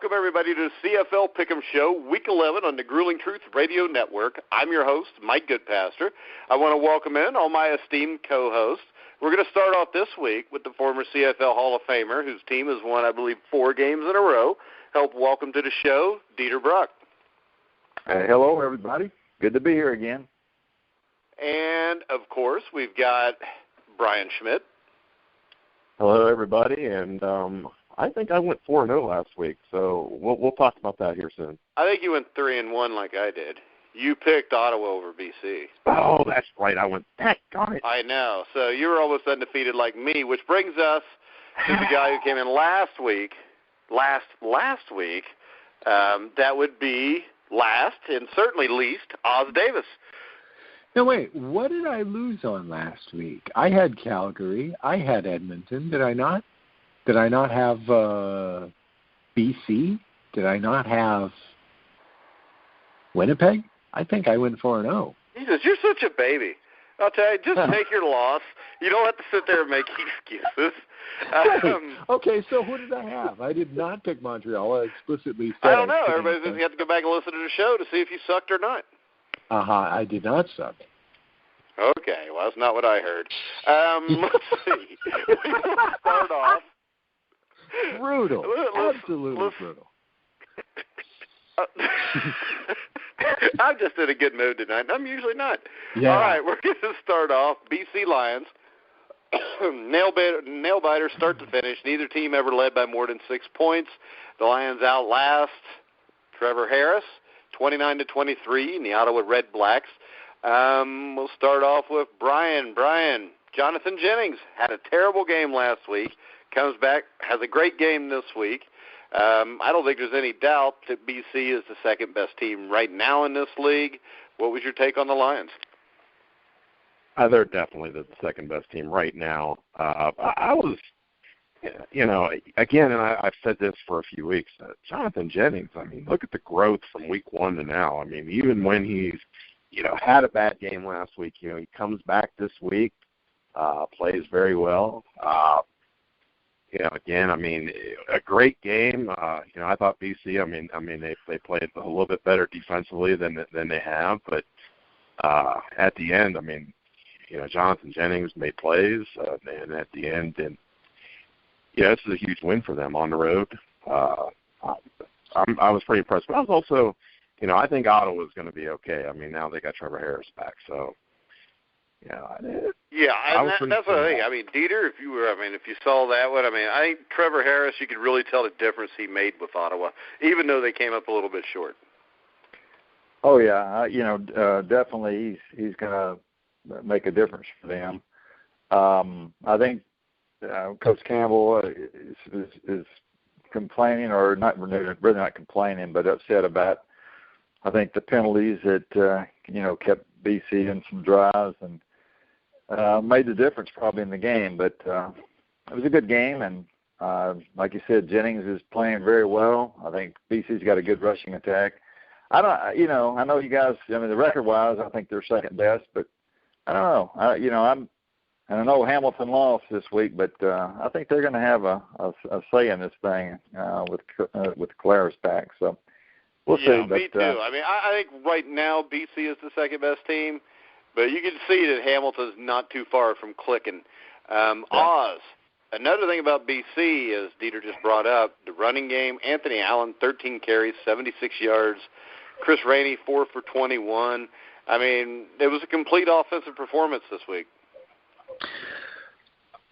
welcome everybody to the CFL Pick'em Show, Week 11 on the Grueling Truth Radio Network. I'm your host, Mike Goodpaster. I want to welcome in all my esteemed co-hosts. We're going to start off this week with the former CFL Hall of Famer, whose team has won, I believe, 4 games in a row. Help welcome to the show, Dieter Bruck. Hello, everybody. Good to be here again. And, of course, we've got Brian Schmidt. Hello, everybody, and I think I went 4-0 last week, so we'll talk about that here soon. I think you went 3-1 like I did. You picked Ottawa over BC. Oh, that's right. I went, got it. I know. So you were almost undefeated like me, which brings us to the guy who came in last week. Last week, that would be last and certainly least, Oz Davis. No, wait, what did I lose on last week? I had Calgary. I had Edmonton. Did I not? Did I not have BC? Did I not have Winnipeg? I think I went 4-0. Jesus, you're such a baby. I'll tell you, just take your loss. You don't have to sit there and make excuses. Okay, so who did I have? I did not pick Montreal. I explicitly said I don't know. Everybody says you have to go back and listen to the show to see if you sucked or not. I did not suck. Okay, well, that's not what I heard. Let's see. We'll start off. Brutal. Absolutely brutal. I'm just in a good mood tonight. I'm usually not. Yeah. All right, we're going to start off. BC Lions. Nail biter, start to finish. Neither team ever led by more than 6 points. The Lions outlast Trevor Harris, 29-23 in the Ottawa Red Blacks. We'll start off with Brian. Brian, Jonathan Jennings had a terrible game last week. Comes back, has a great game this week. I don't think there's any doubt that BC is the second best team right now in this league. What was your take on the Lions? They're definitely the second best team right now. I was, again, and I've said this for a few weeks, Jonathan Jennings, I mean, look at the growth from week 1 to now. I mean, even when he's, had a bad game last week, he comes back this week, plays very well. Again, I mean, a great game. I thought BC, I mean, they played a little bit better defensively than they have, but at the end, I mean, Jonathan Jennings made plays, and at the end, and this is a huge win for them on the road. I was pretty impressed, but I was also, I think Ottawa was going to be okay. I mean, now they got Trevor Harris back, so. That's the thing. I mean, Dieter, if you saw that one, I think Trevor Harris, you could really tell the difference he made with Ottawa, even though they came up a little bit short. Oh yeah, definitely he's going to make a difference for them. I think Coach Campbell is complaining, or really not complaining, but upset about, I think, the penalties that kept BC in some drives and made the difference probably in the game. But it was a good game, and like you said, Jennings is playing very well. I think BC's got a good rushing attack. I know you guys. I mean, the record-wise, I think they're second best, but I don't know. I know Hamilton lost this week, but I think they're going to have a say in this thing with Claris back. So we'll see. Yeah, me too. I think right now BC is the second best team. But you can see that Hamilton's not too far from clicking. Oz, another thing about BC, as Dieter just brought up, the running game, Anthony Allen, 13 carries, 76 yards. Chris Rainey, 4 for 21. I mean, it was a complete offensive performance this week.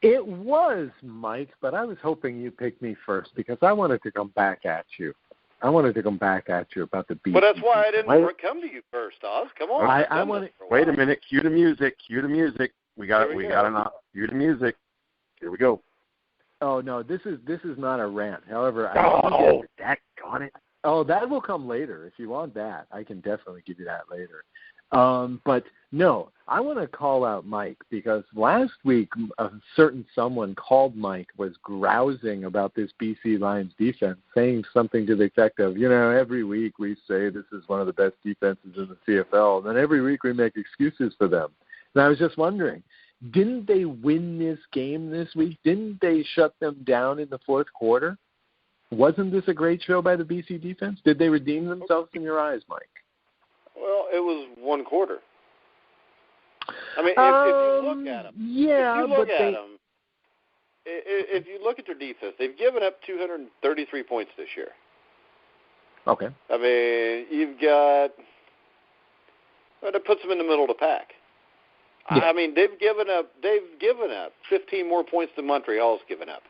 It was, Mike, but I was hoping you picked me first because I wanted to come back at you. About the BC. But that's why I didn't come to you first, Oz. Come on. I want to wait a minute. Cue the music. We got enough. Cue the music. Here we go. Oh no, this is not a rant. However, got it. Oh, that will come later. If you want that, I can definitely give you that later. But no, I want to call out Mike because last week a certain someone called Mike was grousing about this BC Lions defense, saying something to the effect of, every week we say this is one of the best defenses in the CFL, and then every week we make excuses for them. And I was just wondering, didn't they win this game this week? Didn't they shut them down in the fourth quarter? Wasn't this a great show by the BC defense? Did they redeem themselves in your eyes, Mike? Well, it was one quarter. I mean, if you look at them, if you look at their defense, they've given up 233 points this year. Okay. I mean, you've got that puts them in the middle of the pack. Yeah. I mean, they've given up 15 more points than Montreal's given up.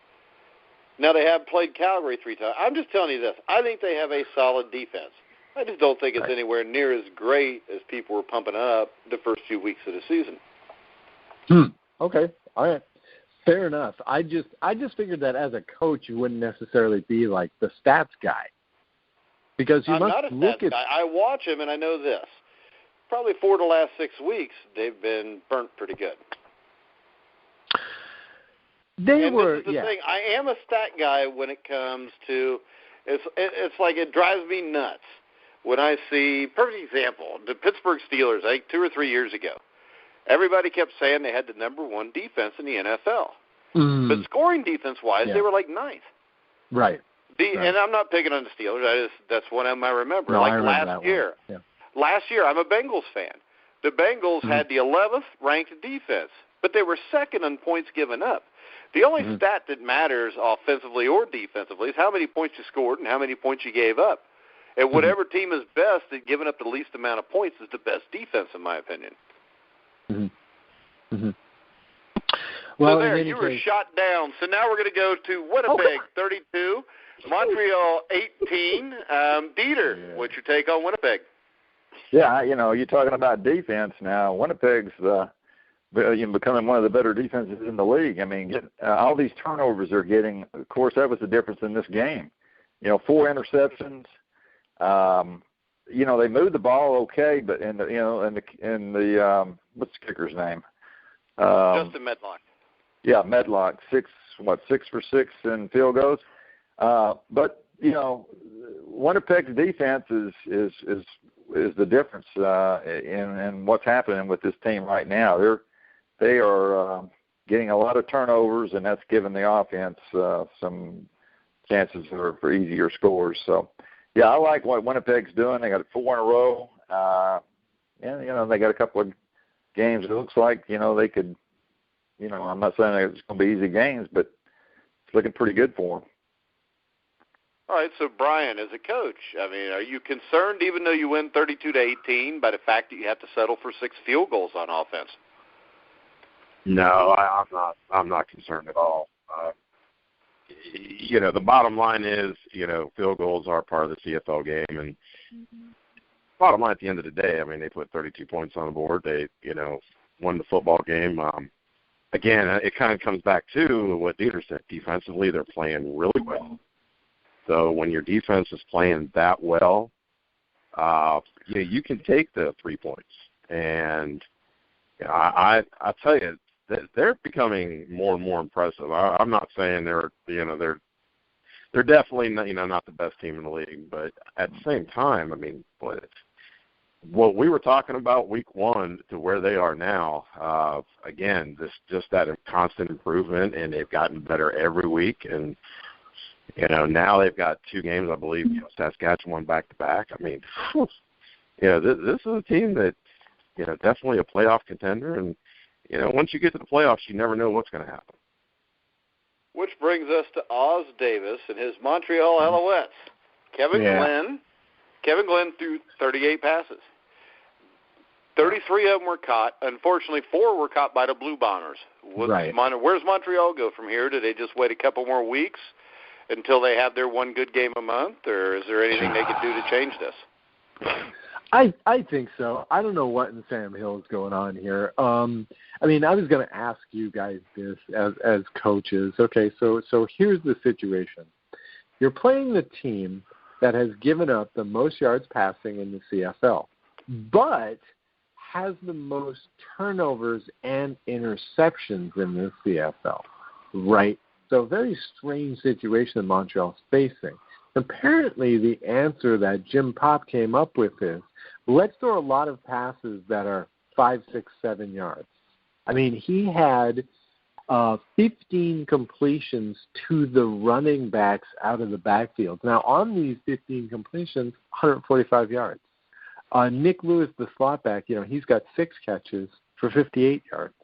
Now they have played Calgary 3 times. I'm just telling you this. I think they have a solid defense. I just don't think it's anywhere near as great as people were pumping up the first few weeks of the season. Okay. All right. Fair enough. I just figured that as a coach you wouldn't necessarily be like the stats guy. Because you must look at. I watch him, and I know this. Probably 4 of the last 6 weeks, they've been burnt pretty good. This is the thing. I am a stat guy when it comes to. It's like it drives me nuts when I see. Perfect example: the Pittsburgh Steelers. I think 2 or 3 years ago, everybody kept saying they had the number 1 defense in the NFL, but scoring defense-wise, they were like 9th. Right. And I'm not picking on the Steelers. That's one of them I remember. No, like I remember last year. Yeah. Last year, I'm a Bengals fan. The Bengals had the 11th ranked defense, but they were second in points given up. The only stat that matters offensively or defensively is how many points you scored and how many points you gave up. And whatever team is best at giving up the least amount of points is the best defense, in my opinion. Well, so there, you were shot down. So now we're going to go to Winnipeg, 32. Montreal 18. Dieter, what's your take on Winnipeg? Yeah, you're talking about defense now. Winnipeg's becoming one of the better defenses in the league. I mean, all these turnovers they're getting. Of course, that was the difference in this game. 4 interceptions. They moved the ball okay, but in the what's the kicker's name? Justin Medlock. Yeah, Medlock. 6 for 6 in field goals. But Winnipeg's defense is the difference in what's happening with this team right now. They are getting a lot of turnovers, and that's giving the offense some chances for easier scores. So, yeah, I like what Winnipeg's doing. They got 4 in a row, and they got a couple of games. It looks like they could. I'm not saying it's going to be easy games, but it's looking pretty good for them. All right, so Brian, as a coach, I mean, are you concerned, even though you win 32-18, by the fact that you have to settle for 6 field goals on offense? No, I'm not concerned at all. The bottom line is, field goals are part of the CFL game, and bottom line at the end of the day, I mean, they put 32 points on the board. They, won the football game. Again, it kind of comes back to what Dieter said. Defensively, they're playing really well. So when your defense is playing that well, you can take the 3 points. And I tell you, they're becoming more and more impressive. I'm not saying they're definitely not the best team in the league, but at the same time, I mean, what we were talking about week 1 to where they are now, again, just that constant improvement, and they've gotten better every week. And now they've got 2 games, I believe, Saskatchewan back-to-back. I mean, this is a team that, definitely a playoff contender. And, once you get to the playoffs, you never know what's going to happen. Which brings us to Oz Davis and his Montreal Alouettes. Kevin Glenn threw 38 passes. 33 of them were caught. Unfortunately, 4 were caught by the Blue Bombers. Where's Montreal go from here? Do they just wait a couple more weeks until they have their 1 good game a month, or is there anything they could do to change this? I think so. I don't know what in Sam Hill is going on here. I mean, I was going to ask you guys this as coaches. Okay, so here's the situation. You're playing the team that has given up the most yards passing in the CFL, but has the most turnovers and interceptions in the CFL, right? So a very strange situation that Montreal's facing. Apparently the answer that Jim Pop came up with is, let's throw a lot of passes that are 5, 6, 7 yards. I mean, he had 15 completions to the running backs out of the backfield. Now, on these 15 completions, 145 yards. Nick Lewis, the slot back, he's got 6 catches for 58 yards.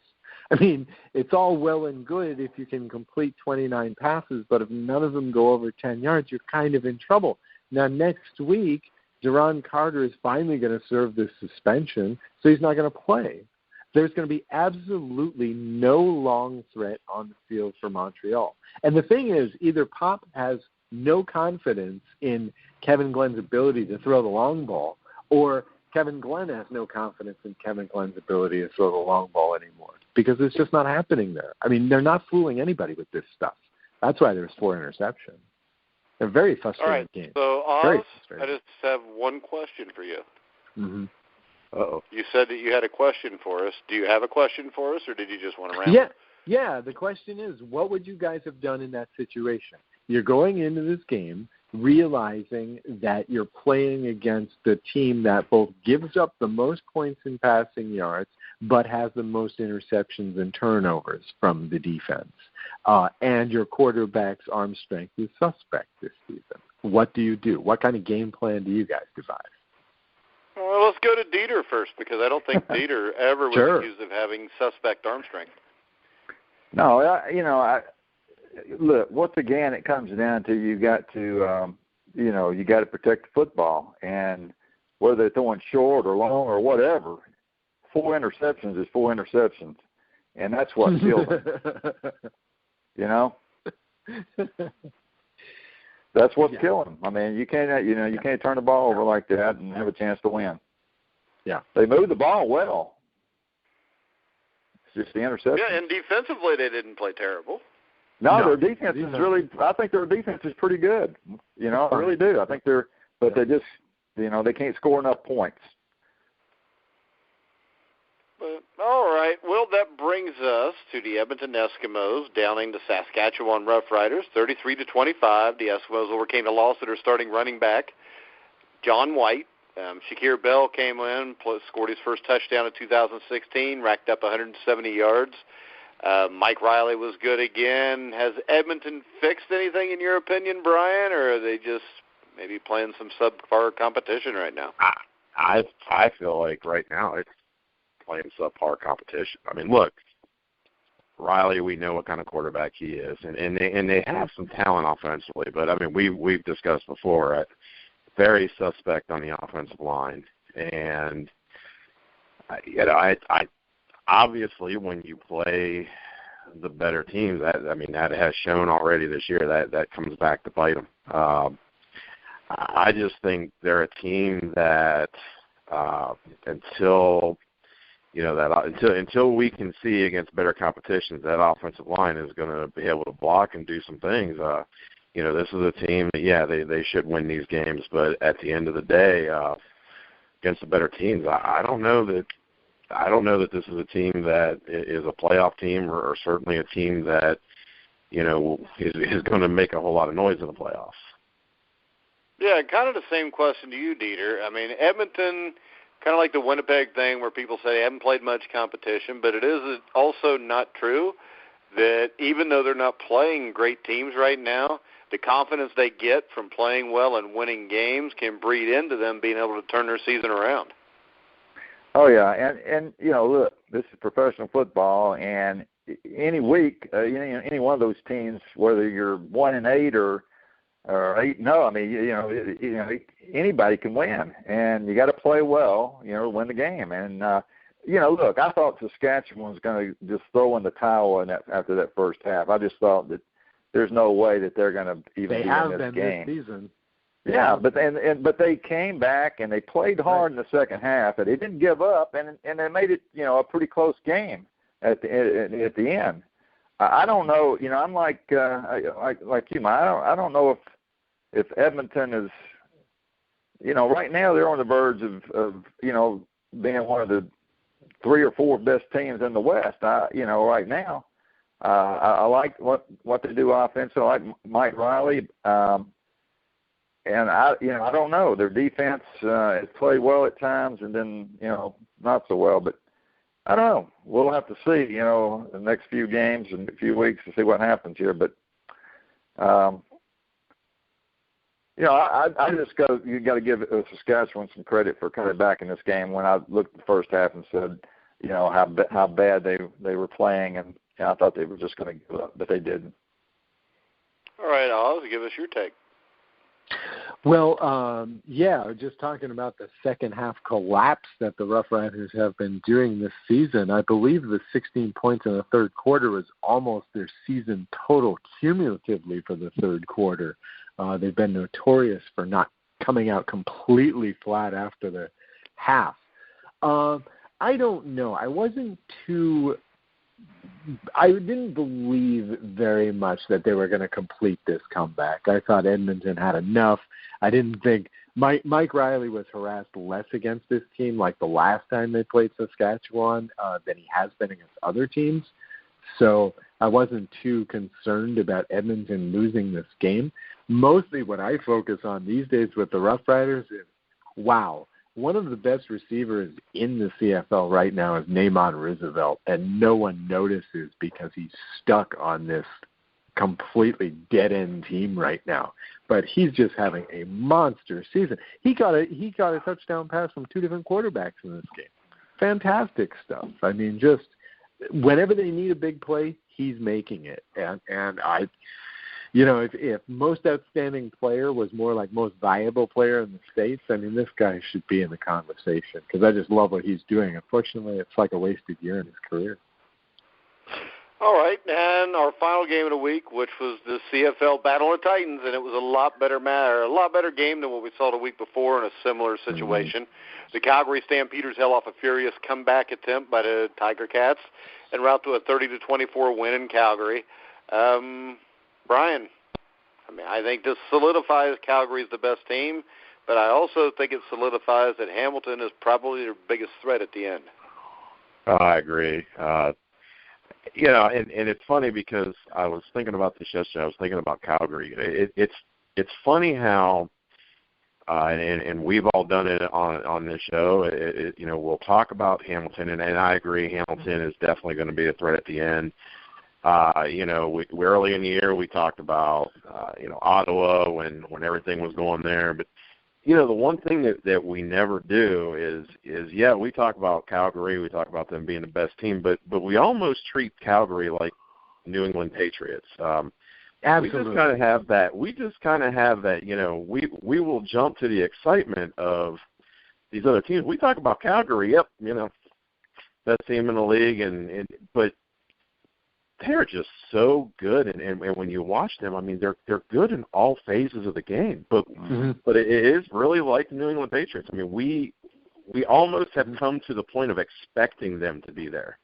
I mean, it's all well and good if you can complete 29 passes, but if none of them go over 10 yards, you're kind of in trouble. Now, next week, Deron Carter is finally going to serve this suspension, so he's not going to play. There's going to be absolutely no long threat on the field for Montreal. And the thing is, either Pop has no confidence in Kevin Glenn's ability to throw the long ball, or Kevin Glenn has no confidence in Kevin Glenn's ability to throw the long ball anymore, because it's just not happening there. I mean, they're not fooling anybody with this stuff. That's why there's 4 interceptions. A very frustrating game. So, Oz, I just have one question for you. Mm-hmm. Uh-oh. You said that you had a question for us. Do you have a question for us, or did you just want to ramble? Yeah. The question is, what would you guys have done in that situation? You're going into this game realizing that you're playing against the team that both gives up the most points in passing yards but has the most interceptions and turnovers from the defense. And your quarterback's arm strength is suspect this season. What do you do? What kind of game plan do you guys devise? Well, let's go to Dieter first, because I don't think Dieter ever was accused of having suspect arm strength. No, look, once again, it comes down to you got to protect the football, and whether they're throwing short or long or whatever, 4 interceptions is 4 interceptions, and that's what kills them. That's what's killing them. I mean, you can't turn the ball over like that and have a chance to win. Yeah, they moved the ball well. It's just the interception. Yeah, and defensively they didn't play terrible. No, their defense is really. I think their defense is pretty good. I really do. I think but they just, they can't score enough points. All right. Well, that brings us to the Edmonton Eskimos downing the Saskatchewan Roughriders, 33-25. The Eskimos overcame the loss of their starting running back, John White. Shakir Bell came in, scored his first touchdown in 2016, racked up 170 yards. Mike Riley was good again. Has Edmonton fixed anything, in your opinion, Brian, or are they just maybe playing some subpar competition right now? I feel like right now it's playing subpar competition. I mean, look, Riley, we know what kind of quarterback he is, and they have some talent offensively, but I mean, we've discussed before, right? Very suspect on the offensive line, and I obviously when you play the better teams, that has shown already this year that comes back to bite them. I just think they're a team that until we can see against better competitions, that offensive line is going to be able to block and do some things. This is a team that, they should win these games, but at the end of the day, against the better teams, I don't know that this is a team that is a playoff team or certainly a team that, is going to make a whole lot of noise in the playoffs. Yeah, kind of the same question to you, Dieter. I mean, Edmonton, kind of like the Winnipeg thing where people say they haven't played much competition, but it is also not true that even though they're not playing great teams right now, the confidence they get from playing well and winning games can breed into them being able to turn their season around. Oh, yeah, and look, this is professional football, and any week, any one of those teams, whether you're 1-8 or 8-0, I mean, anybody can win, and you got to play well, to win the game. And look, I thought Saskatchewan was going to just throw in the towel after that first half. I just thought that there's no way that they're going to even be in this game. This season. Yeah, but they came back and they played hard in the second half, and they didn't give up, and they made it a pretty close game at the end. I don't know, I'm like you, man. I don't know if Edmonton is, right now they're on the verge of being one of the 3 or 4 best teams in the West. Right now, I like what they do offensively. I like Mike Riley. And I don't know. Their defense has played well at times, and then not so well. But I don't know. We'll have to see, the next few games and a few weeks to see what happens here. But, I just you got to give Saskatchewan some credit for coming back in this game. When I looked at the first half and said, how bad they were playing, and I thought they were just going to give up, but they didn't. All right, Oz, give us your take. Well, just talking about the second half collapse that the Rough Riders have been doing this season. I believe the 16 points in the third quarter was almost their season total cumulatively for the third quarter. They've been notorious for not coming out completely flat after the half. I don't know. I didn't believe very much that they were going to complete this comeback. I thought Edmonton had enough. I didn't think Mike Riley was harassed less against this team like the last time they played Saskatchewan than he has been against other teams. So I wasn't too concerned about Edmonton losing this game. Mostly what I focus on these days with the Rough Riders is, wow, one of the best receivers in the CFL right now is Neymar Roosevelt, and no one notices because he's stuck on this completely dead-end team right now. But he's just having a monster season. He got a touchdown pass from two different quarterbacks in this game. Fantastic stuff. I mean, just whenever they need a big play, he's making it. And I, if most outstanding player was more like most valuable player in the States, I mean, this guy should be in the conversation because I just love what he's doing. Unfortunately, it's like a wasted year in his career. All right, and our final game of the week, which was the CFL Battle of Titans, and it was a lot better game than what we saw the week before in a similar situation. Mm-hmm. The Calgary Stampeders held off a furious comeback attempt by the Tiger Cats en route to a 30-24 win in Calgary. Brian, I think this solidifies Calgary's the best team, but I also think it solidifies that Hamilton is probably their biggest threat at the end. I agree. And it's funny because I was thinking about this yesterday. I was thinking about Calgary. It's funny how, and we've all done it on this show. We'll talk about Hamilton, and I agree. Hamilton is definitely going to be a threat at the end. We early in the year we talked about Ottawa when everything was going there, but the one thing that we never do is we talk about Calgary, we talk about them being the best team, but we almost treat Calgary like New England Patriots. Absolutely. We just kind of have that. We will jump to the excitement of these other teams. We talk about Calgary, best team in the league, but they're just so good, and when you watch them, I mean, they're good in all phases of the game. But it is really like the New England Patriots. I mean, we almost have come to the point of expecting them to be there,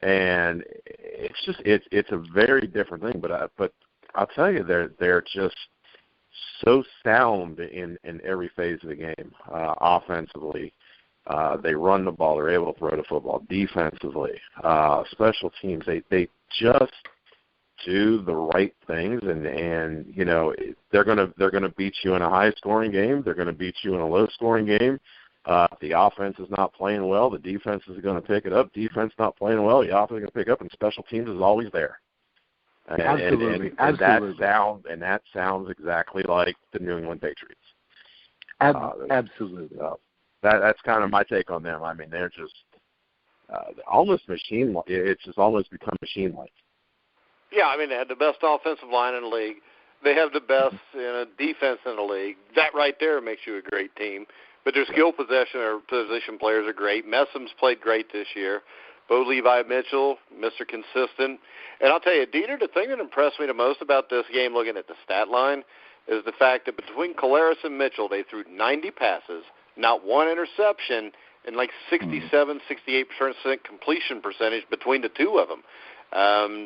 and it's a very different thing. But I'll tell you, they're just so sound in every phase of the game, offensively. They run the ball. They're able to throw the football. Defensively, special teams, they just do the right things, and they're gonna beat you in a high scoring game. They're gonna beat you in a low scoring game. If the offense is not playing well, the defense is going to pick it up. Defense not playing well, the offense is going to pick up, and special teams is always there. Absolutely. That sounds exactly like the New England Patriots. Absolutely. That's kind of my take on them. I mean, they're just almost machine-like. It's just almost become machine-like. Yeah, I mean, they have the best offensive line in the league. They have the best defense in the league. That right there makes you a great team. But their skill position players are great. Messham's played great this year. Bo Levi Mitchell, Mr. Consistent. And I'll tell you, Dieter, the thing that impressed me the most about this game, looking at the stat line, is the fact that between Collaros and Mitchell, they threw 90 passes, not one interception, and like 67, 68% completion percentage between the two of them.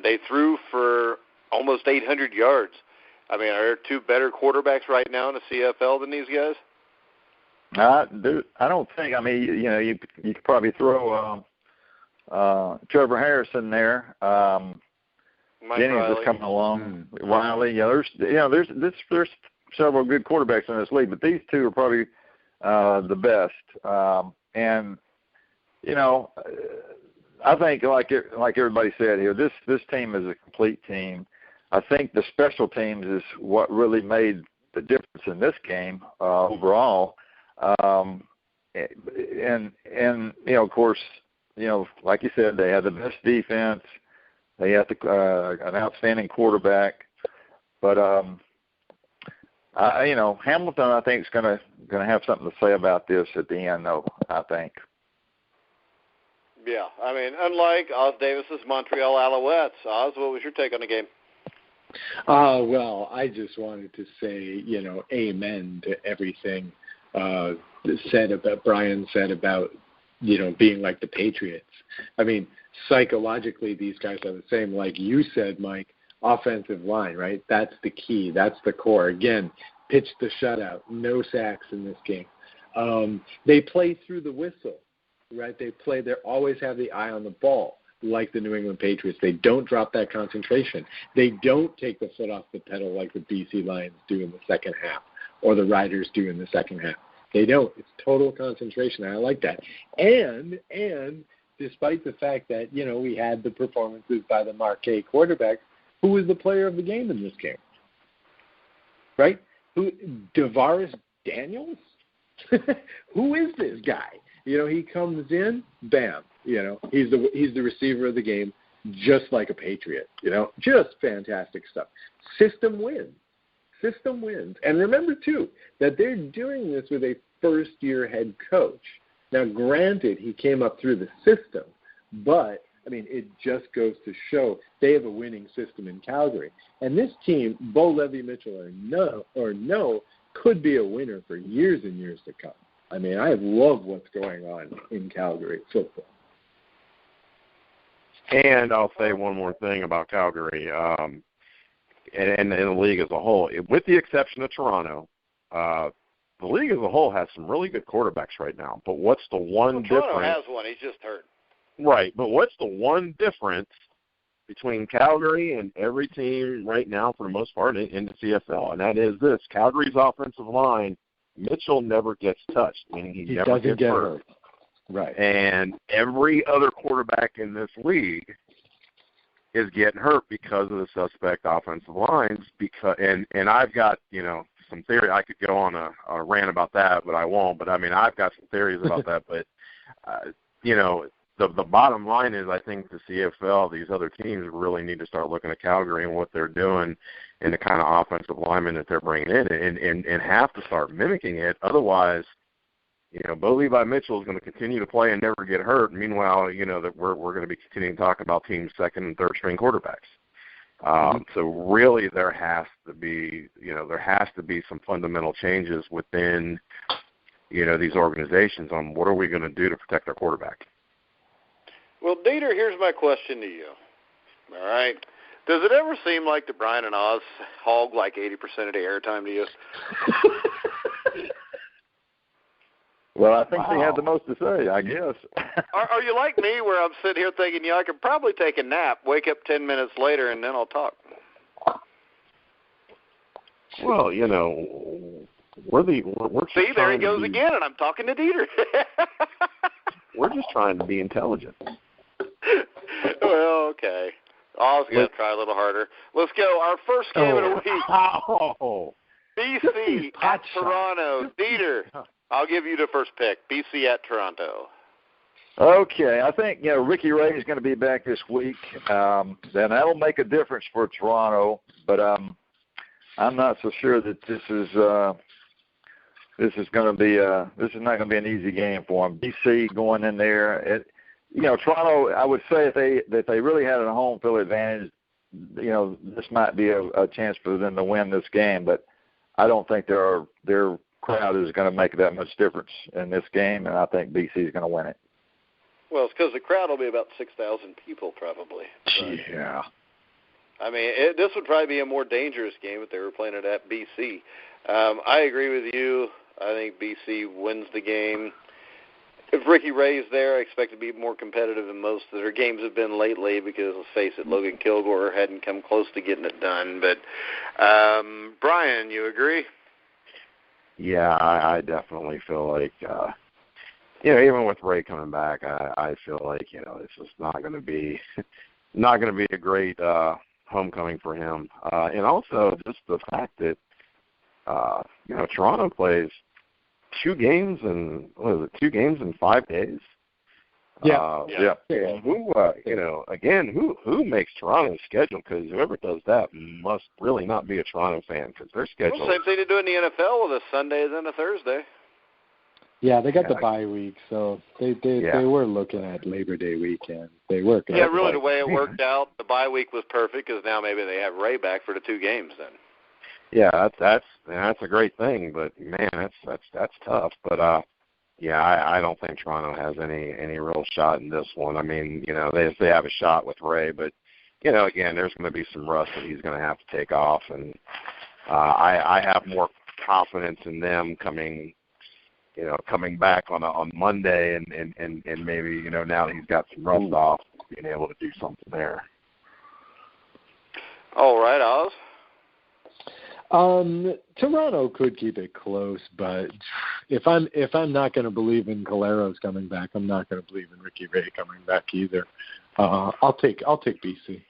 They threw for almost 800 yards. I mean, are there two better quarterbacks right now in the CFL than these guys? I don't think. I mean, you could probably throw Trevor Harris in there. Jennings is coming along. Riley. There's several good quarterbacks in this league, but these two are probably the best. And I think, like everybody said here, this team is a complete team. I think the special teams is what really made the difference in this game overall. And of course, like you said, they had the best defense. They had an outstanding quarterback. But Hamilton, I think, is going to have something to say about this at the end, though. I think. Yeah, I mean, unlike Oz Davis's Montreal Alouettes, Oz, what was your take on the game? Well, I just wanted to say, amen to everything Brian said about, being like the Patriots. I mean, psychologically, these guys are the same. Like you said, Mike, offensive line, right? That's the key. That's the core. Again, pitch the shutout. No sacks in this game. They play through the whistle, right? They always have the eye on the ball, like the New England Patriots. They don't drop that concentration. They don't take the foot off the pedal like the BC Lions do in the second half or the Riders do in the second half. They don't. It's total concentration. I like that. And despite the fact that, we had the performances by the marquee quarterback, who was the player of the game in this game? Right? DeVaris Daniels? Who is this guy? He comes in, bam, he's the receiver of the game, just like a Patriot, just fantastic stuff. System wins. And remember, too, that they're doing this with a first-year head coach. Now, granted, he came up through the system, but, it just goes to show they have a winning system in Calgary. And this team, Bo Levi-Mitchell or no, could be a winner for years and years to come. I love what's going on in Calgary football. And I'll say one more thing about Calgary and the league as a whole. With the exception of Toronto, the league as a whole has some really good quarterbacks right now. But what's the one difference? Toronto has one. He's just hurt. Right. But what's the one difference between Calgary and every team right now, for the most part, in the CFL? And that is this. Calgary's offensive line, Mitchell never gets touched, meaning he never gets hurt. Right. And every other quarterback in this league is getting hurt because of the suspect offensive lines. And I've got, some theory. I could go on a rant about that, but I won't. But, I've got some theories about that. But, the bottom line is I think the CFL, these other teams really need to start looking at Calgary and what they're doing and the kind of offensive linemen that they're bringing in and have to start mimicking it. Otherwise, Bo Levi-Mitchell is going to continue to play and never get hurt. Meanwhile, that we're going to be continuing to talk about teams' second and third string quarterbacks. So really there has to be some fundamental changes within, these organizations on what are we going to do to protect our quarterback. Well, Dieter, here's my question to you. All right. Does it ever seem like that Brian and Oz hog like 80% of the airtime to you? Well, I think they have the most to say, I guess. Are you like me where I'm sitting here thinking, I could probably take a nap, wake up 10 minutes later, and then I'll talk? Well, we're See, there he goes again, and I'm talking to Dieter. We're just trying to be intelligent. Well, okay. Oz going to try a little harder. Let's go. Our first game of the week. BC at Toronto. Dieter, I'll give you the first pick. BC at Toronto. Okay. I think, Ricky Ray is going to be back this week. Then that'll make a difference for Toronto. But I'm not so sure that this is not going to be an easy game for them. BC going in there. Toronto, I would say if they really had a home field advantage, this might be a chance for them to win this game. But I don't think their crowd is going to make that much difference in this game, and I think BC is going to win it. Well, it's because the crowd will be about 6,000 people probably. But, yeah. This would probably be a more dangerous game if they were playing it at BC. I agree with you. I think BC wins the game. If Ricky Ray's there, I expect it to be more competitive than most of their games have been lately because, let's face it, Logan Kilgore hadn't come close to getting it done. But, Brian, you agree? Yeah, I definitely feel like even with Ray coming back, I feel like it's just not going to be a great homecoming for him. And also just the fact that Toronto plays 2 games in 5 days. Yeah. Who makes Toronto's schedule? Because whoever does that must really not be a Toronto fan, because their schedule. Well, same thing they do in the NFL with a Sunday and a Thursday. Yeah, they got the bye week, so they were looking at Labor Day weekend. They work. Yeah, really, the way it worked out, the bye week was perfect because now maybe they have Ray back for the 2 games then. Yeah, that's a great thing, but man, that's tough. But I don't think Toronto has any real shot in this one. I mean, they have a shot with Ray, but again, there's going to be some rust that he's going to have to take off, and I have more confidence in them coming back on Monday and maybe now that he's got some rust off, being able to do something there. All right, Oz. Toronto could keep it close, but if I'm not going to believe in Caleros coming back, I'm not going to believe in Ricky Ray coming back either. I'll take BC.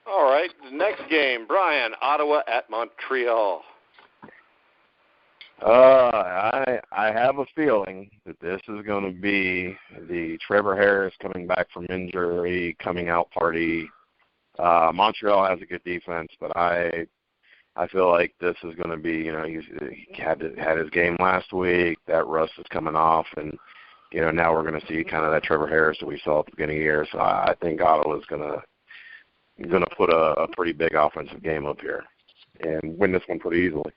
All right, the next game, Brian, Ottawa at Montreal. I have a feeling that this is going to be the Trevor Harris coming back from injury, coming out party. Montreal has a good defense, but I feel like this is going to be, he had his game last week. That rust is coming off, and now we're going to see kind of that Trevor Harris that we saw at the beginning of the year. So I think Ottawa's going to put a pretty big offensive game up here and win this one pretty easily.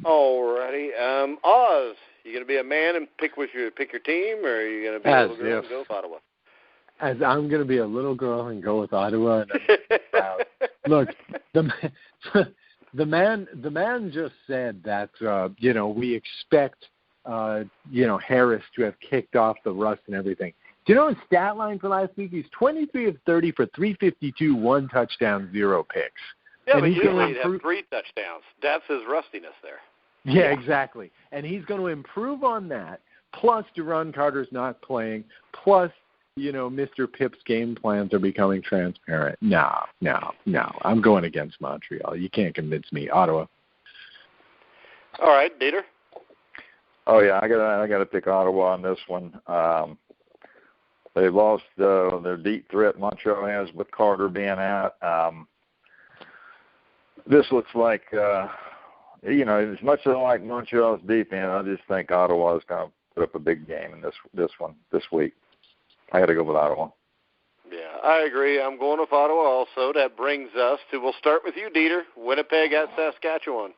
Alrighty, Oz, you going to be a man and pick your team, or are you going to be a little girl and go with Ottawa? As I'm going to be a little girl and go with Ottawa. And proud. Look, the man just said that we expect Harris to have kicked off the rust and everything. Do you know his stat line for last week? He's 23 of 30 for 352, 1 touchdown, 0 picks. Yeah, and but usually he'd have 3 touchdowns. That's his rustiness there. Yeah, exactly. And he's going to improve on that. Plus, Duron Carter's not playing. Plus, Mr. Pip's game plans are becoming transparent. No. I'm going against Montreal. You can't convince me. Ottawa. All right, Dieter. Oh yeah, I got to pick Ottawa on this one. They've lost their deep threat Montreal has with Carter being out. This looks like as much as I like Montreal's defense, I just think Ottawa is going to put up a big game in this week. I got to go with Ottawa. Yeah, I agree. I'm going with Ottawa also. That brings us to, we'll start with you, Dieter, Winnipeg at Saskatchewan.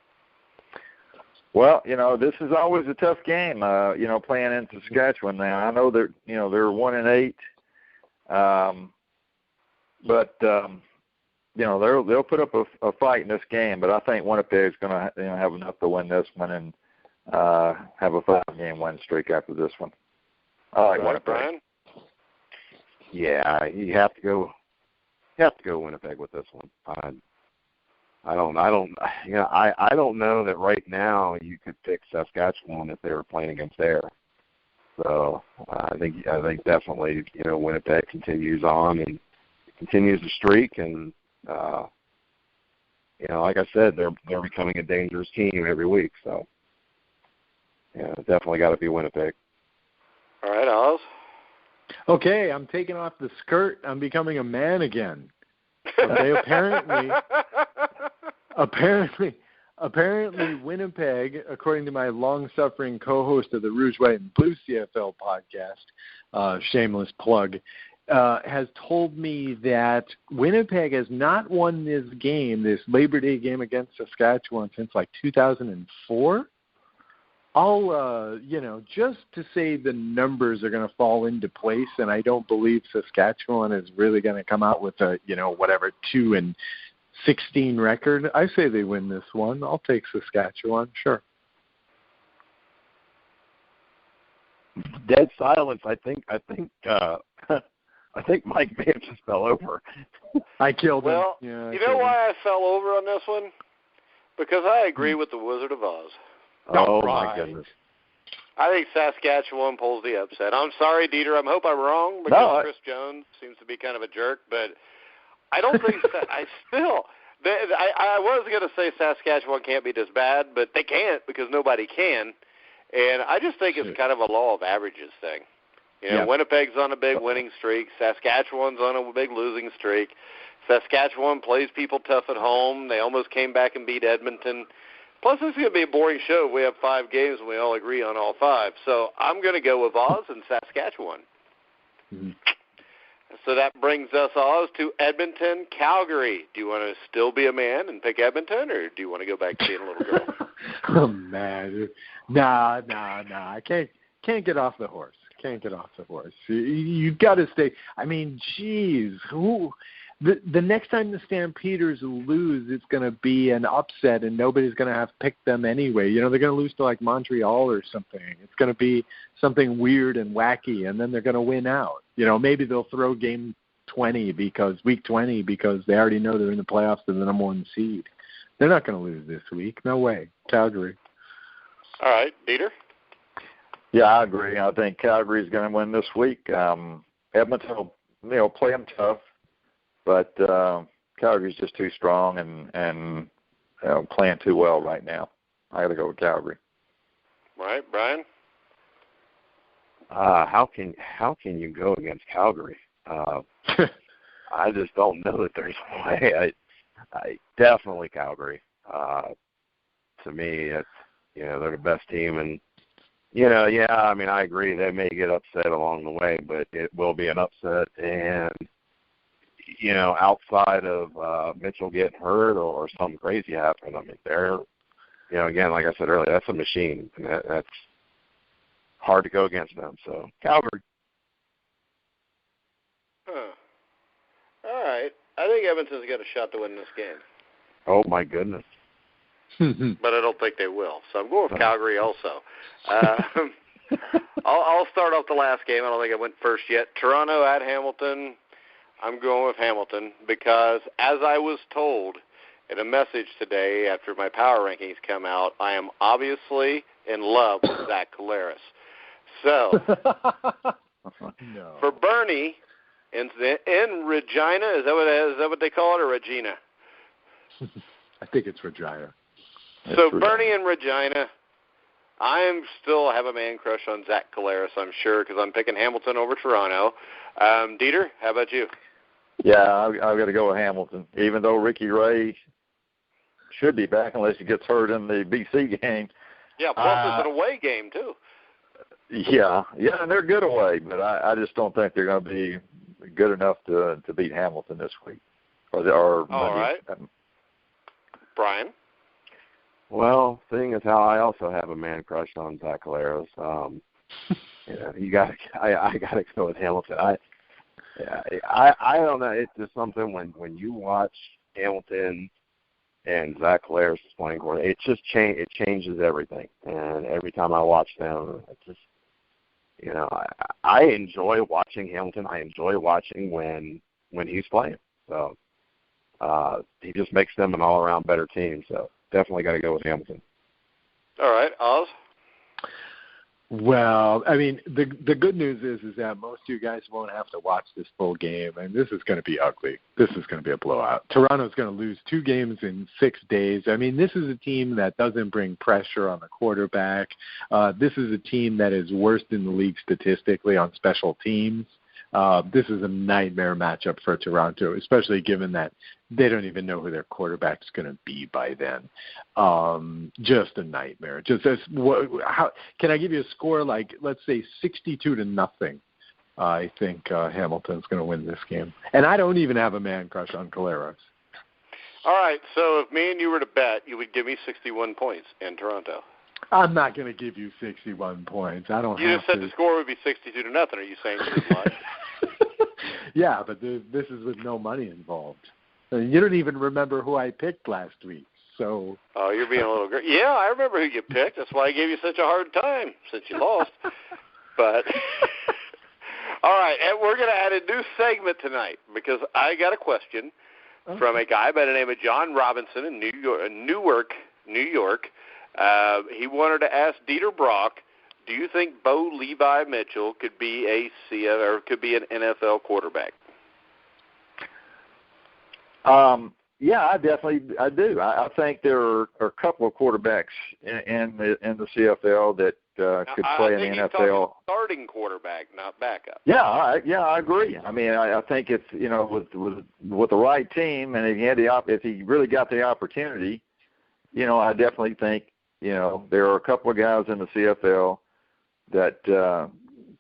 Well, this is always a tough game, playing in Saskatchewan now. I know they're 1-8, but they'll put up a fight in this game. But I think Winnipeg's going to have enough to win this one and have a 5-game win streak after this one. I like Winnipeg. Brian? Yeah, you have to go Winnipeg with this one. I don't know that right now you could pick Saskatchewan if they were playing against there. So I think definitely Winnipeg continues on and continues the streak, and like I said, they're becoming a dangerous team every week. So yeah, definitely got to be Winnipeg. All right, Oz. Okay, I'm taking off the skirt. I'm becoming a man again. Okay, apparently Winnipeg, according to my long-suffering co-host of the Rouge, White, and Blue CFL podcast, shameless plug, has told me that Winnipeg has not won this Labor Day game against Saskatchewan since like 2004. I'll, just to say the numbers are going to fall into place, and I don't believe Saskatchewan is really going to come out with a, 2-16 record. I say they win this one. I'll take Saskatchewan, sure. Dead silence. I think Mike may have just fell over. I killed him. Well, yeah, you know why I fell over on this one? Because I agree with the Wizard of Oz. Oh, my goodness. I think Saskatchewan pulls the upset. I'm sorry, Dieter. I hope I'm wrong because Chris Jones seems to be kind of a jerk, but I don't think I was going to say Saskatchewan can't be this bad, but they can't because nobody can. And I just think it's kind of a law of averages thing. You know, Winnipeg's on a big winning streak. Saskatchewan's on a big losing streak. Saskatchewan plays people tough at home. They almost came back and beat Edmonton. Plus, this is going to be a boring show. We have 5 games, and we all agree on all 5. So I'm going to go with Oz and Saskatchewan. Mm-hmm. So that brings us, Oz, to Edmonton, Calgary. Do you want to still be a man and pick Edmonton, or do you want to go back to being a little girl? Oh, man. Nah. I can't get off the horse. You've got to stay. I mean, geez. The next time the Stampeders lose, it's going to be an upset, and nobody's going to have picked them anyway. You know, they're going to lose to, like, Montreal or something. It's going to be something weird and wacky, and then they're going to win out. You know, maybe they'll throw week 20 because they already know they're in the playoffs and the number 1 seed. They're not going to lose this week. No way. Calgary. All right. Dieter? Yeah, I agree. I think Calgary's going to win this week. Edmonton will, play them tough. But Calgary's just too strong and playing too well right now. I got to go with Calgary. Right, Brian? How can you go against Calgary? I just don't know that there's a way. I definitely Calgary. To me, it's they're the best team, and I mean I agree they may get upset along the way, but it will be an upset and. Outside of Mitchell getting hurt or something crazy happening, I mean, they're, again, like I said earlier, that's a machine. And that's hard to go against them. So, Calgary. Huh. All right. I think Edmonton's got a shot to win this game. Oh, my goodness. But I don't think they will. So I'm going with Calgary also. I'll start off the last game. I don't think I went first yet. Toronto at Hamilton. I'm going with Hamilton because, as I was told in a message today after my power rankings come out, I am obviously in love with Zach Collaros. So, for Bernie in Regina, is that what they call it, or Regina? I think it's Regina. So, Bernie in Regina, I still have a man crush on Zach Collaros, I'm sure, because I'm picking Hamilton over Toronto. Dieter, how about you? Yeah, I've got to go with Hamilton, even though Ricky Ray should be back unless he gets hurt in the BC game. Yeah, plus it's an away game, too. Yeah, and they're good away, but I just don't think they're going to be good enough to beat Hamilton this week. Or all right. Brian? Well, seeing as how I also have a man crush on Zach Collaros, I got to go with Hamilton. I don't know. It's just something when you watch Hamilton and Zach Collaros is playing for it just it changes everything. And every time I watch them, it just I enjoy watching Hamilton. I enjoy watching when he's playing. So he just makes them an all around better team. So definitely got to go with Hamilton. All right, Oz. Well, I mean, the good news is that most of you guys won't have to watch this full game, and this is going to be ugly. This is going to be a blowout. Toronto's going to lose 2 games in 6 days. I mean, this is a team that doesn't bring pressure on the quarterback. This is a team that is worst in the league statistically on special teams. This is a nightmare matchup for Toronto, especially given that they don't even know who their quarterback's going to be by then. Just a nightmare. How can I give you a score like, let's say 62-0? I think Hamilton's going to win this game. And I don't even have a man crush on Collaros. All right, so if me and you were to bet, you would give me 61 points in Toronto. I'm not going to give you 61 points. I don't. You just said the score would be 62-0. Are you saying too much? Yeah, but this is with no money involved. You don't even remember who I picked last week. So. Oh, you're being a little great. Yeah, I remember who you picked. That's why I gave you such a hard time since you lost. But all right, and we're going to add a new segment tonight because I got a question from a guy by the name of John Robinson in Newark, New York. He wanted to ask Dieter Brock, do you think Bo Levi Mitchell could be an NFL quarterback? Yeah, I do. I think there are a couple of quarterbacks in the CFL that could play in the NFL. Talking starting quarterback, not backup. Yeah, I agree. I mean, I think it's with the right team, and if he really got the opportunity, I definitely think there are a couple of guys in the CFL that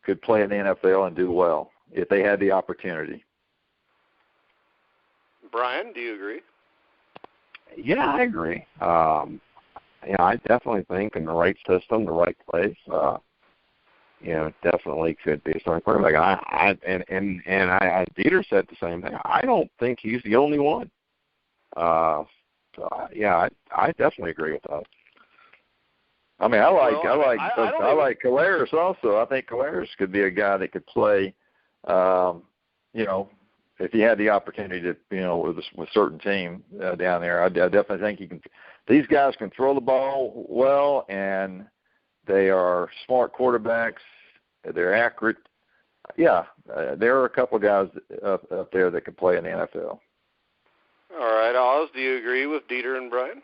could play in the NFL and do well if they had the opportunity. Brian, do you agree? Yeah, I agree. I definitely think in the right system, the right place, definitely could be a starting quarterback. Dieter said the same thing. I don't think he's the only one. I definitely agree with that. I mean, I like Caleres also. I think Caleres could be a guy that could play, if he had the opportunity to, with a certain team down there. I definitely think he can. These guys can throw the ball well, and they are smart quarterbacks. They're accurate. Yeah, there are a couple of guys up there that can play in the NFL. All right, Oz, do you agree with Dieter and Brian?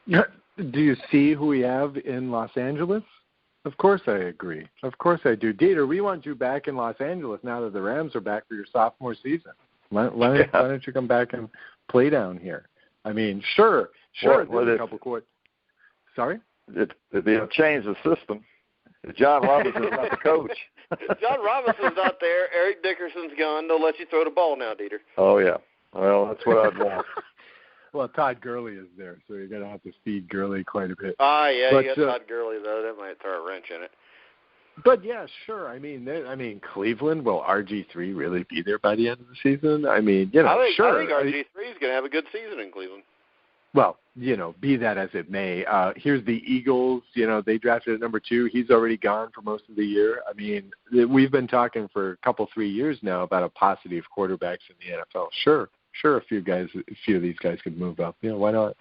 Yeah. Do you see who we have in Los Angeles? Of course I agree. Of course I do. Dieter, we want you back in Los Angeles now that the Rams are back for your sophomore season. Why don't you come back and play down here? I mean, sure. There's a couple quarters. Sorry? They'll change the system. John Robinson's not the coach. John Robinson's not there. Eric Dickerson's gone. They'll let you throw the ball now, Dieter. Oh, yeah. Well, that's what I'd want. Well, Todd Gurley is there, so you're going to have to feed Gurley quite a bit. Yeah, you got Todd Gurley, though. That might throw a wrench in it. But, yeah, sure. I mean, Cleveland, will RG3 really be there by the end of the season? I mean, sure. I think RG3 is going to have a good season in Cleveland. Well, be that as it may. Here's the Eagles. They drafted at number 2. He's already gone for most of the year. I mean, we've been talking for a 3 years now about a paucity of quarterbacks in the NFL. Sure, a few of these guys could move up. Why not?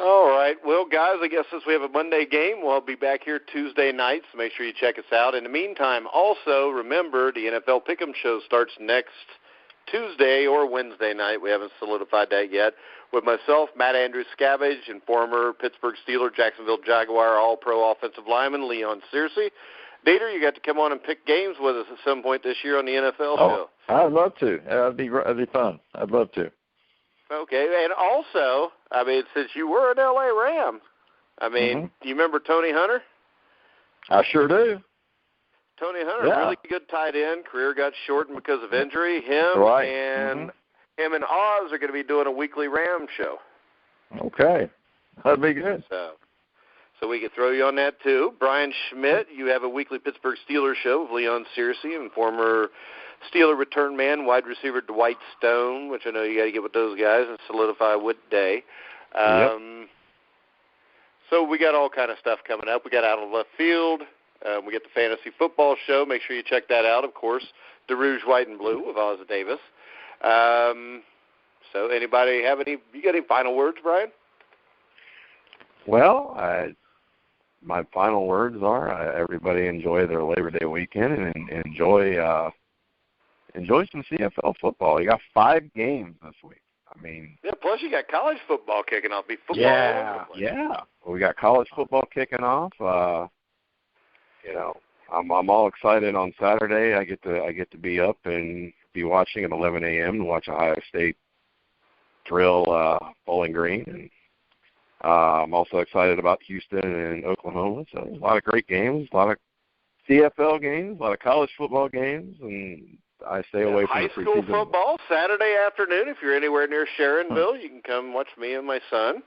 All right. Well, guys, I guess since we have a Monday game, we'll be back here Tuesday night, so make sure you check us out. In the meantime, also, remember, the NFL Pick'em show starts next Tuesday or Wednesday night. We haven't solidified that yet. With myself, Matt Andrews-Scavage, and former Pittsburgh Steeler, Jacksonville Jaguar, all-pro offensive lineman Leon Searcy. Dieter, you got to come on and pick games with us at some point this year on the NFL show. I'd love to. That'd be fun. I'd love to. Okay, and also, I mean, since you were an L.A. Ram, I mean, do you remember Tony Hunter? I sure do. Tony Hunter, really good tight end. Career got shortened because of injury. Him and Oz are going to be doing a weekly Ram show. Okay, that'd be good. So we could throw you on that too. Brian Schmidt, you have a weekly Pittsburgh Steelers show with Leon Searcy and former Steeler return man, wide receiver Dwight Stone, which I know you got to get with those guys and solidify what day. So we got all kind of stuff coming up. We got Out of Left Field. We get the Fantasy Football Show. Make sure you check that out, of course. The Rouge, White, and Blue with Oz Davis. So anybody have you got any final words, Brian? Well, my final words are everybody enjoy their Labor Day weekend and enjoy some CFL football. You got 5 games this week. I mean, plus you got college football kicking off. Football Well, we got college football kicking off. I'm all excited on Saturday. I get to be up and be watching at 11 a.m. to watch Ohio State drill Bowling Green, and I'm also excited about Houston and Oklahoma. So a lot of great games, a lot of CFL games, a lot of college football games, and I stay away from the preseason. High school football Saturday afternoon. If you're anywhere near Sharonville, you can come watch me and my son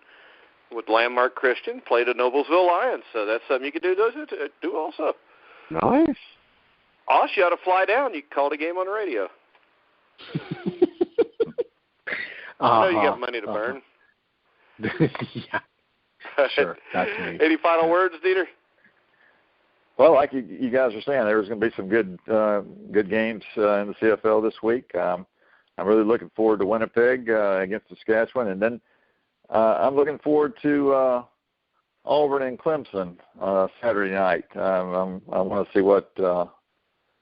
with Landmark Christian play the Noblesville Lions. So that's something you can do also. Nice. Osh, you ought to fly down. You can call the game on the radio. I know you got money to burn. Yeah. Sure. That's me. Any final words, Dieter? Well, like you guys are saying, there's going to be some good games in the CFL this week. I'm really looking forward to Winnipeg against Saskatchewan, and then I'm looking forward to Auburn and Clemson Saturday night. I want to see what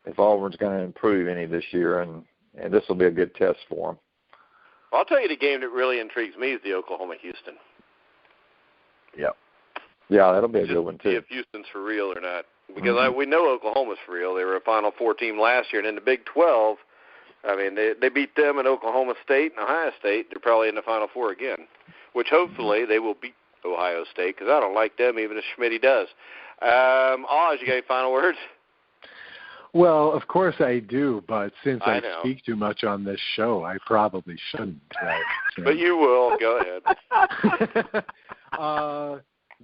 if Auburn's going to improve any this year, and this will be a good test for them. I'll tell you the game that really intrigues me is the Oklahoma-Houston. Yep. Yeah, that'll be a good one, too. See if Houston's for real or not. Because we know Oklahoma's for real. They were a Final Four team last year. And in the Big 12, I mean, they beat them at Oklahoma State and Ohio State. They're probably in the Final Four again, which hopefully they will beat Ohio State because I don't like them even as Schmidt does. Oz, you got any final words? Well, of course I do, but since I speak too much on this show, I probably shouldn't. Right? So. But you will. Go ahead.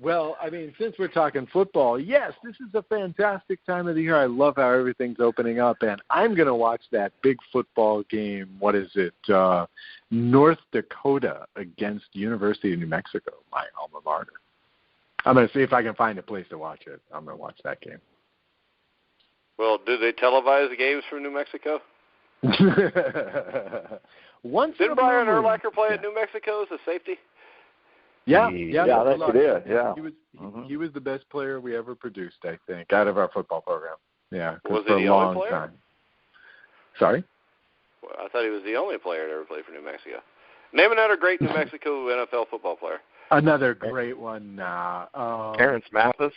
Well, I mean, since we're talking football, yes, this is a fantastic time of the year. I love how everything's opening up, and I'm going to watch that big football game. What is it? North Dakota against University of New Mexico, my alma mater. I'm going to see if I can find a place to watch it. I'm going to watch that game. Well, do they televise the games from New Mexico? Didn't Brian Urlacher play at New Mexico as a safety? Yeah, I think he did. Yeah, he was the best player we ever produced, I think, out of our football program. Yeah, was for he a the long only player? time. Sorry? Well, I thought he was the only player to ever play for New Mexico. Name another great New Mexico NFL football player. Another great one. Terrence Mathis.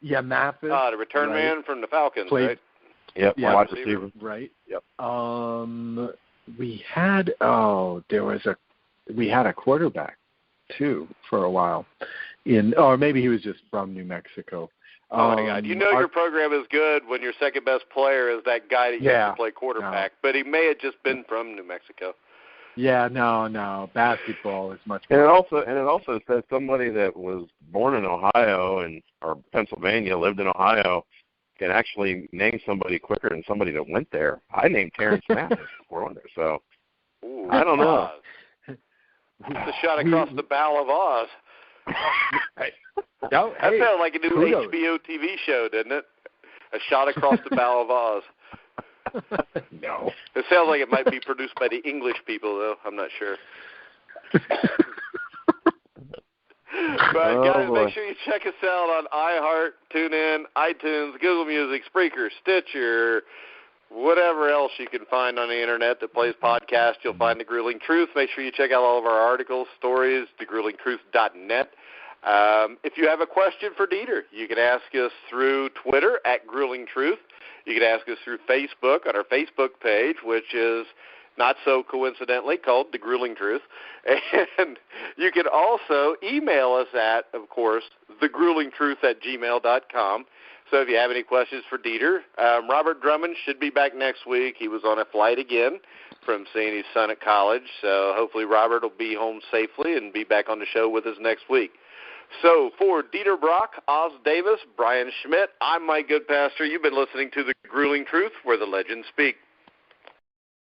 Yeah, Mathis. The return man from the Falcons, right? Yep, yeah, wide receiver. Right. Yep. We had a quarterback too for a while, or maybe he was just from New Mexico. Oh my God! You know your program is good when your second best player is that guy that used to play quarterback, but he may have just been from New Mexico. Yeah, no, basketball is much more. And it also says somebody that was born in Ohio or Pennsylvania, lived in Ohio, can actually name somebody quicker than somebody that went there. I named Terrence Mathis before I went there, so ooh, I don't know. It's a shot across the bow of Oz. That sounds like a new HBO TV show, doesn't it? A shot across the bow of Oz. No. It sounds like it might be produced by the English people, though. I'm not sure. But, guys, make sure you check us out on iHeart, TuneIn, iTunes, Google Music, Spreaker, Stitcher, whatever else you can find on the Internet that plays podcasts. You'll find The Grueling Truth. Make sure you check out all of our articles, stories, thegruelingtruth.net. If you have a question for Dieter, you can ask us through Twitter at Grueling Truth. You can ask us through Facebook on our Facebook page, which is not so coincidentally called The Grueling Truth. And you can also email us at, of course, thegruelingtruth@gmail.com. So if you have any questions for Dieter, Robert Drummond should be back next week. He was on a flight again from seeing his son at college. So hopefully Robert will be home safely and be back on the show with us next week. So for Dieter Brock, Oz Davis, Brian Schmidt, I'm Mike Goodpaster. You've been listening to The Grueling Truth, where the legends speak.